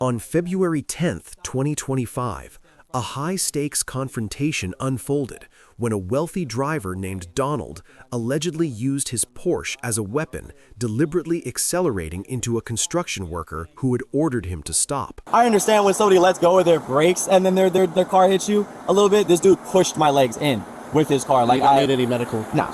On February 10th, 2025, a high-stakes confrontation unfolded when a wealthy driver named Donald allegedly used his Porsche as a weapon, deliberately accelerating into a construction worker who had ordered him to stop. I understand when somebody lets go of their brakes and then their car hits you a little bit. This dude pushed my legs in with his car. Like, I need any medical? No.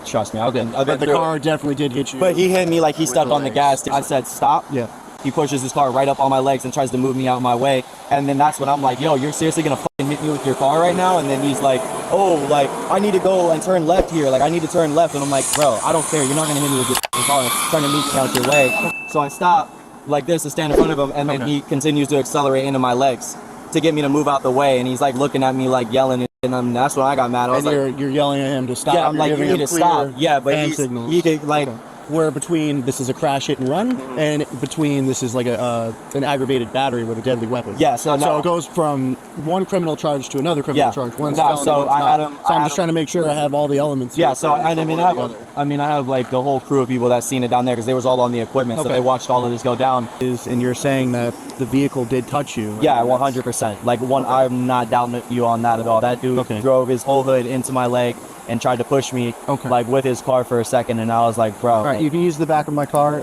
Trust me, I've been but the car definitely did hit you. But he hit me like he stepped on the gas. I said stop. Yeah. He pushes his car right up on my legs and tries to move me out of my way. And then that's when I'm like, yo, you're seriously gonna fucking hit me with your car right now? And then he's like, oh, like, I need to go and turn left here. Like, I need to turn left. And I'm like, bro, I don't care. You're not gonna hit me with your car. I'm trying to meet you out your way. So I stop like this to stand in front of him. And then he continues to accelerate into my legs to get me to move out the way. And he's like looking at me, like yelling. And that's when I got mad. I was and you're yelling at him to stop. Yeah, I'm like, you need to stop. Yeah, but he did like... Where between this is a crash hit and run, and between this is like an aggravated battery with a deadly weapon. Yeah, so it goes from one criminal charge to another criminal charge. I'm just trying to make sure I have all the elements. Yeah, so I have like the whole crew of people that seen it down there because they was all on the equipment, so they watched all of this go down. And you're saying that the vehicle did touch you? Yeah, 100%. Like I'm not doubting you on that at all. That dude drove his whole hood into my leg and tried to push me like with his car for a second, and I was like, bro. All right, you can use the back of my car.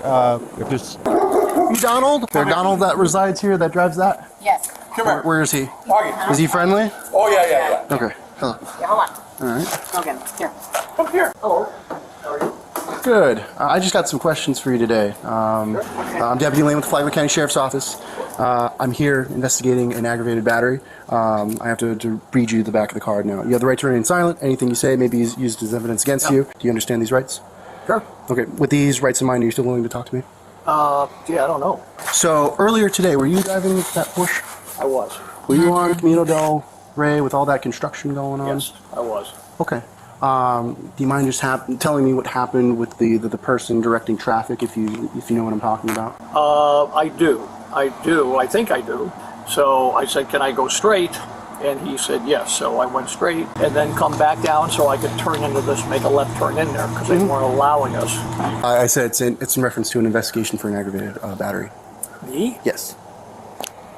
Just you, Donald? There, Donald that resides here, that drives that? Yes. Come here. Where is he? Okay. Is he friendly? Oh, yeah. Okay. Hello. Yeah, hold on. All right. Okay, here. Come here. Hello. Good. I just got some questions for you today. I'm Deputy Lane with the Flagler County Sheriff's Office. I'm here investigating an aggravated battery. I have to read you the back of the card now. You have the right to remain silent. Anything you say may be used as evidence against you. Do you understand these rights? Sure. Okay. With these rights in mind, are you still willing to talk to me? Yeah, I don't know. So earlier today, were you driving that Porsche? I was. Were you on Camino del Rey with all that construction going on? Yes, I was. Okay. Do you mind just telling me what happened with the person directing traffic, if you know what I'm talking about? I do. I think I do. So I said, can I go straight? And he said yes. So I went straight and then come back down so I could turn into this, make a left turn in there because they weren't allowing us. I said it's in reference to an investigation for an aggravated battery. Me? Yes.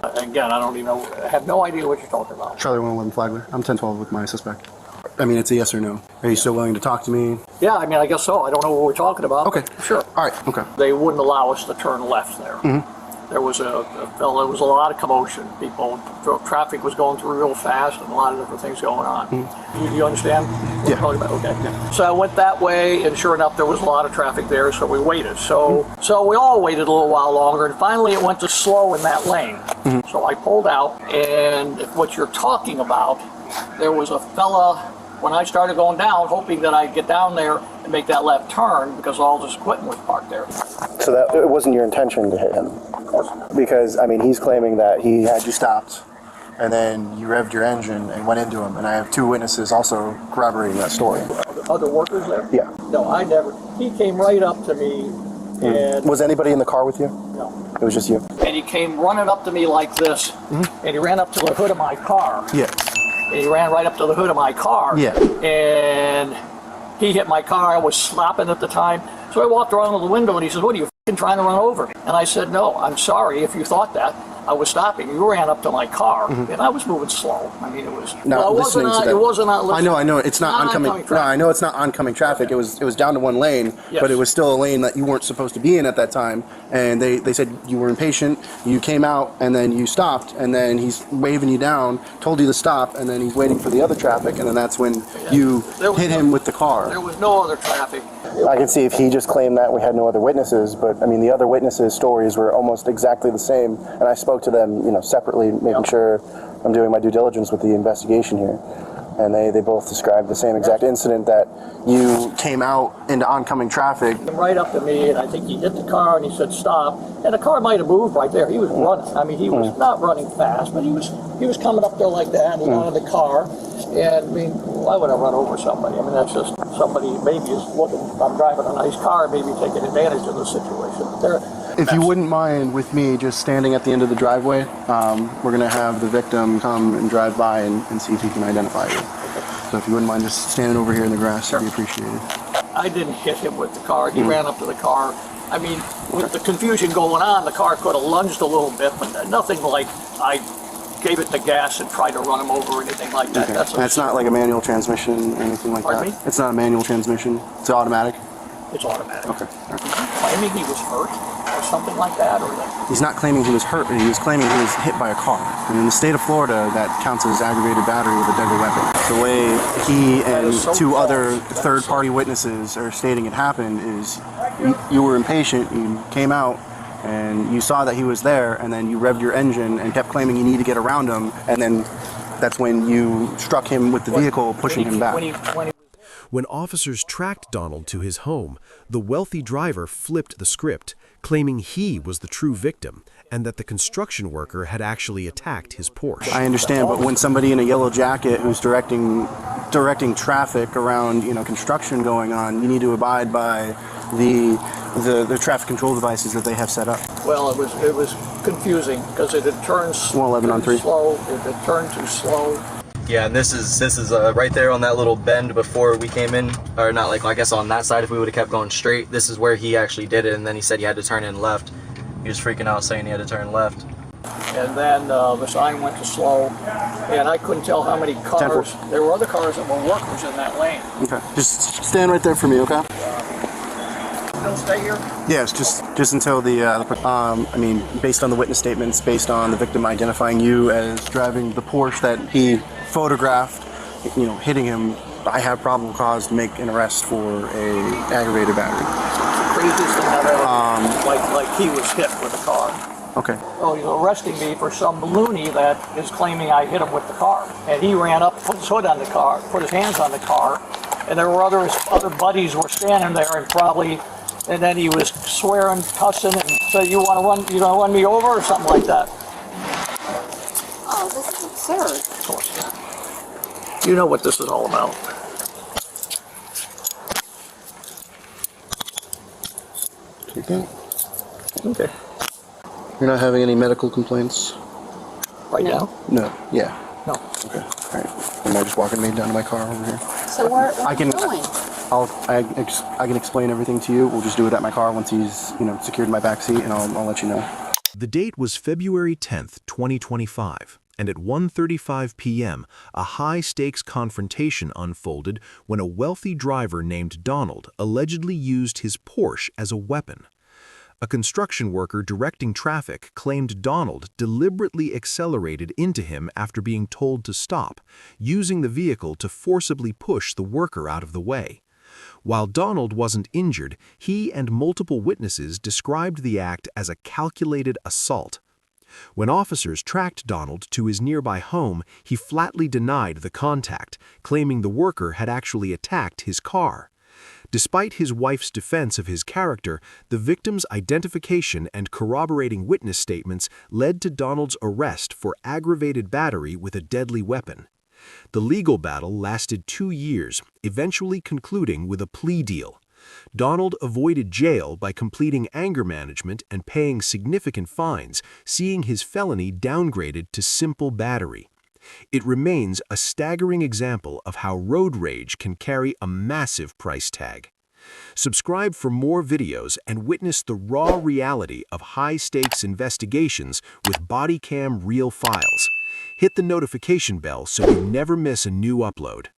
Again, I don't even know. I have no idea what you're talking about. Charlie 111 Flagler. I'm 1012 with my suspect. I mean, it's a yes or no. Are you still willing to talk to me? Yeah, I mean, I guess so. I don't know what we're talking about. Okay. Sure. All right. Okay. They wouldn't allow us to turn left there. There was a lot of commotion. Traffic was going through real fast and a lot of different things going on. You understand what Yeah. I'm talking about? Okay. Yeah. So I went that way, and sure enough, there was a lot of traffic there, so we waited. So we all waited a little while longer, and finally it went to slow in that lane. So I pulled out, and what you're talking about, there was a fella, when I started going down, hoping that I'd get down there and make that left turn because all this equipment was parked there. So that it wasn't your intention to hit him? Because, I mean, he's claiming that he had you stopped, and then you revved your engine and went into him, and I have two witnesses also corroborating that story. Other workers there? Yeah. No, I never. He came right up to me, and... Was anybody in the car with you? No. It was just you? And he came running up to me like this, and he ran up to the hood of my car. Yeah. And he ran right up to the hood of my car. Yeah. And he hit my car. I was slapping at the time. So I walked around to the window, and he says, what are you f***ing trying to run over me? And I said, no, I'm sorry if you thought that. I was stopping. You ran up to my car, and I was moving slow. I mean, it was. Now, it wasn't listening. I know. It's not oncoming. No, I know it's not oncoming traffic. It was down to one lane, but it was still a lane that you weren't supposed to be in at that time. And they said you were impatient. You came out, and then you stopped, and then he's waving you down, told you to stop, and then he's waiting for the other traffic, and then that's when you hit him with the car. There was no other traffic. I can see if he just claimed that we had no other witnesses, but I mean the other witnesses' stories were almost exactly the same, and I spoke to them, separately, making sure I'm doing my due diligence with the investigation here. And they both described the same exact incident, that you came out into oncoming traffic. He came right up to me, and I think he hit the car, and he said stop, and the car might have moved right there. He was running. I mean, he was not running fast, but he was coming up there like that, and he wanted the car. And I mean, why would I run over somebody? I mean, that's just somebody maybe is looking. I'm driving a nice car, maybe taking advantage of the situation. If you wouldn't mind with me just standing at the end of the driveway, we're going to have the victim come and drive by and see if he can identify you. So if you wouldn't mind just standing over here in the grass, that'd be appreciated. I didn't hit him with the car. He ran up to the car. I mean, with the confusion going on, the car could have lunged a little bit, but nothing like I gave it the gas and tried to run him over or anything like that. Okay. That's And it's not like a manual transmission or anything like Pardon that? me? It's not a manual transmission? It's automatic? It's automatic. Okay. Claiming he was hurt or something like that, or that. He's not claiming he was hurt, but he was claiming he was hit by a car. And in the state of Florida, that counts as aggravated battery with a deadly weapon. The way he and is so two false. other third-party witnesses are stating it happened is you were impatient, you came out, and you saw that he was there, and then you revved your engine and kept claiming you need to get around him, and then that's when you struck him with the vehicle, pushing him back. When officers tracked Donald to his home, the wealthy driver flipped the script, claiming he was the true victim and that the construction worker had actually attacked his Porsche. I understand, but when somebody in a yellow jacket who's directing traffic around, construction going on, you need to abide by the traffic control devices that they have set up. Well, it was confusing because it had turned 111 on 3. slow. It had turned too slow. Yeah, and this is right there on that little bend before we came in, or not, like I guess on that side if we would have kept going straight. This is where he actually did it, and then he said he had to turn in left. He was freaking out saying he had to turn left. And then the sign went to slow, and I couldn't tell how many cars. There were other cars that were workers in that lane. Okay, just stand right there for me, okay? Don't stay here. Yes, just until I mean, based on the witness statements, based on the victim identifying you as driving the Porsche that he photographed, hitting him, I have probable cause to make an arrest for a aggravated battery. Craziest thing I've ever. Like he was hit with a car. Okay. Oh, he's arresting me for some loony that is claiming I hit him with the car. And he ran up, put his hood on the car, put his hands on the car, and there were other buddies were standing there and then he was swearing, cussing, and said, "You want to run me over," or something like that. Oh, this is absurd. Of course. You know what this is all about. Take that. Okay. You're not having any medical complaints? Right No. now? No. Yeah. No. Okay. All right. Am I just walking me down to my car over here? So where are you going? I can explain everything to you. We'll just do it at my car once he's, secured my back seat, and I'll let you know. The date was February 10th, 2025, and at 1:35 p.m., a high-stakes confrontation unfolded when a wealthy driver named Donald allegedly used his Porsche as a weapon. A construction worker directing traffic claimed Donald deliberately accelerated into him after being told to stop, using the vehicle to forcibly push the worker out of the way. While Donald wasn't injured, he and multiple witnesses described the act as a calculated assault. When officers tracked Donald to his nearby home, he flatly denied the contact, claiming the worker had actually attacked his car. Despite his wife's defense of his character, the victim's identification and corroborating witness statements led to Donald's arrest for aggravated battery with a deadly weapon. The legal battle lasted 2 years, eventually concluding with a plea deal. Donald avoided jail by completing anger management and paying significant fines, seeing his felony downgraded to simple battery. It remains a staggering example of how road rage can carry a massive price tag. Subscribe for more videos and witness the raw reality of high-stakes investigations with Bodycam Real Files. Hit the notification bell so you never miss a new upload.